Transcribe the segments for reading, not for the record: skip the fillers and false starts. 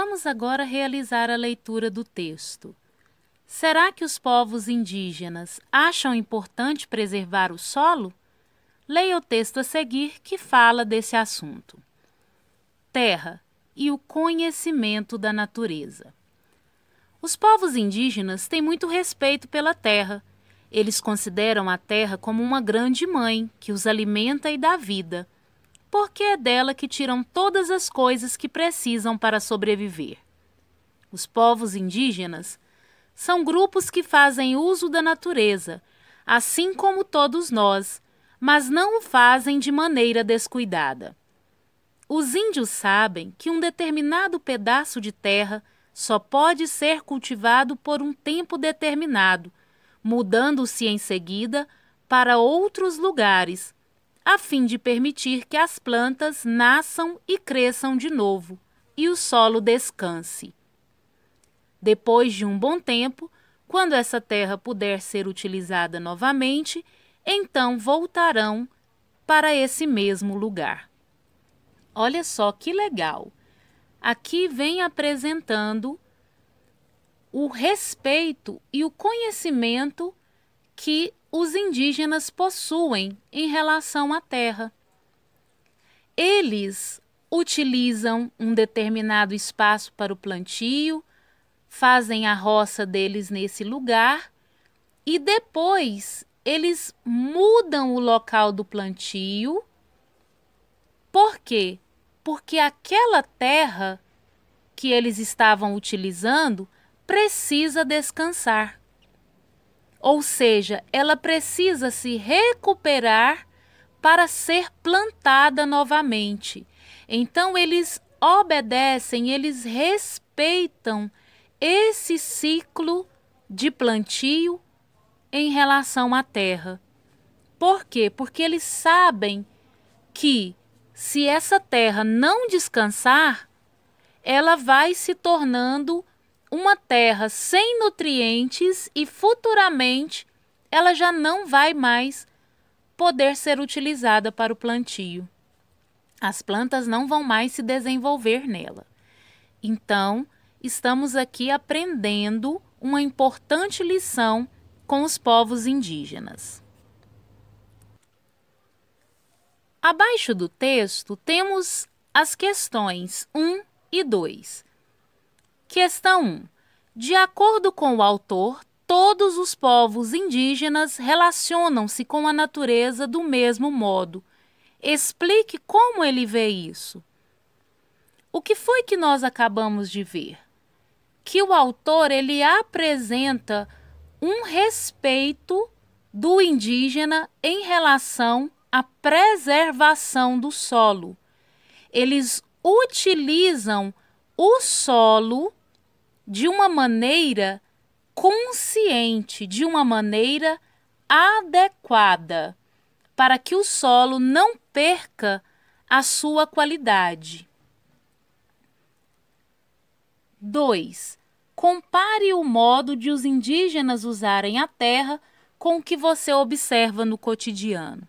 Vamos agora realizar a leitura do texto. Será que os povos indígenas acham importante preservar o solo? Leia o texto a seguir que fala desse assunto. Terra e o conhecimento da natureza. Os povos indígenas têm muito respeito pela terra. Eles consideram a terra como uma grande mãe que os alimenta e dá vida, porque é dela que tiram todas as coisas que precisam para sobreviver. Os povos indígenas são grupos que fazem uso da natureza, assim como todos nós, mas não o fazem de maneira descuidada. Os índios sabem que um determinado pedaço de terra só pode ser cultivado por um tempo determinado, mudando-se em seguida para outros lugares, a fim de permitir que as plantas nasçam e cresçam de novo e o solo descanse. Depois de um bom tempo, quando essa terra puder ser utilizada novamente, então voltarão para esse mesmo lugar. Olha só que legal! Aqui vem apresentando o respeito e o conhecimento que os indígenas possuem em relação à terra. Eles utilizam um determinado espaço para o plantio, fazem a roça deles nesse lugar e depois eles mudam o local do plantio. Por quê? Porque aquela terra que eles estavam utilizando precisa descansar. Ou seja, ela precisa se recuperar para ser plantada novamente. Então, eles obedecem, eles respeitam esse ciclo de plantio em relação à terra. Por quê? Porque eles sabem que se essa terra não descansar, ela vai se tornando uma terra sem nutrientes e futuramente ela já não vai mais poder ser utilizada para o plantio. As plantas não vão mais se desenvolver nela. Então, estamos aqui aprendendo uma importante lição com os povos indígenas. Abaixo do texto temos as questões 1 e 2. Questão 1. De acordo com o autor, todos os povos indígenas relacionam-se com a natureza do mesmo modo. Explique como ele vê isso. O que foi que nós acabamos de ver? Que o autor ele apresenta um respeito do indígena em relação à preservação do solo. Eles utilizam o solo de uma maneira consciente, de uma maneira adequada, para que o solo não perca a sua qualidade. 2. Compare o modo de os indígenas usarem a terra com o que você observa no cotidiano.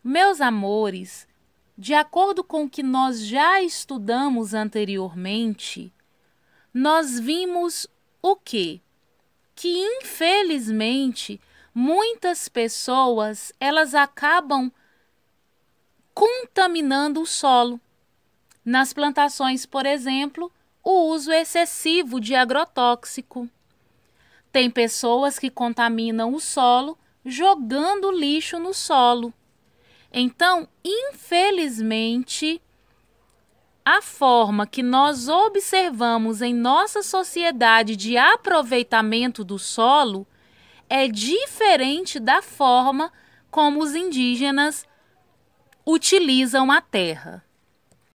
Meus amores, de acordo com o que nós já estudamos anteriormente, nós vimos o quê? Que infelizmente muitas pessoas elas acabam contaminando o solo. Nas plantações, por exemplo, o uso excessivo de agrotóxico. Tem pessoas que contaminam o solo jogando lixo no solo. Então, infelizmente, a forma que nós observamos em nossa sociedade de aproveitamento do solo é diferente da forma como os indígenas utilizam a terra.